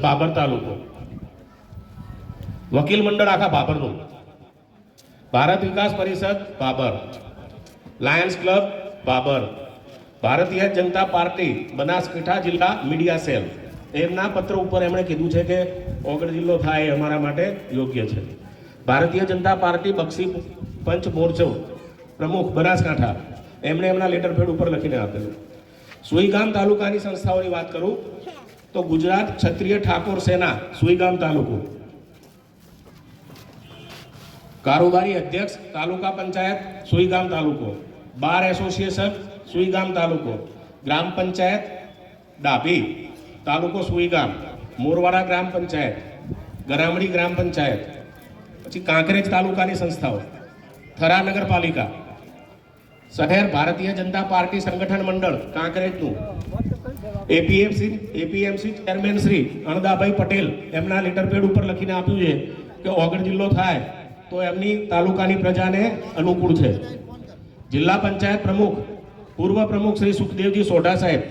બાબર તાલુકો, વકીલ મંડળ આખા બાબરનું, ભારત વિકાસ પરિષદ Babur, Lions club Babur, Bharatiya Janata party Banaskantha જિલ્લા મીડિયા સેલ, એમના પત્ર ઉપર એમણે કીધું છે કે ઓગળ જિલ્લો થાય એ અમારા માટે યોગ્ય છે. ભારતીય જનતા પાર્ટી બક્ષી પંચ મોરચો પ્રમુખ બનાસકાંઠા, એમણે એમના લેટર પેડ ઉપર લખીને આપેલું. સુઈગામ તાલુકાની સંસ્થાઓની વાત કરું તો ગુજરાત ક્ષત્રિય ઠાકોર સેના સુઈગામ તાલુકો, કારોબારી અધ્યક્ષ તાલુકા પંચાયત સુઈગામ તાલુકો, બાર એસોસિએશન સુઈગામ તાલુકો, ગ્રામ પંચાયત ડાભી તાલુકો સુઈગામ, મોરવાડા ગ્રામ પંચાયત, ગરામડી ગ્રામ પંચાયત, પછી કાંકરેજ તાલુકાની સંસ્થાઓ, થરા નગરપાલિકા, શહેર ભારતીય જનતા પાર્ટી સંગઠન મંડળ કાંકરેજનું, એપીએમસી ચેરમેન શ્રી અણદાભાઈ પટેલ એમના લેટર પેડ ઉપર લખીને આપ્યું છે કે ઓગળ જિલ્લો થાય તો એમની તાલુકાની પ્રજાને અનુકૂળ છે. જિલ્લા પંચાયત પ્રમુખ પૂર્વ પ્રમુખ શ્રી સુખદેવજી સોઢા સાહેબ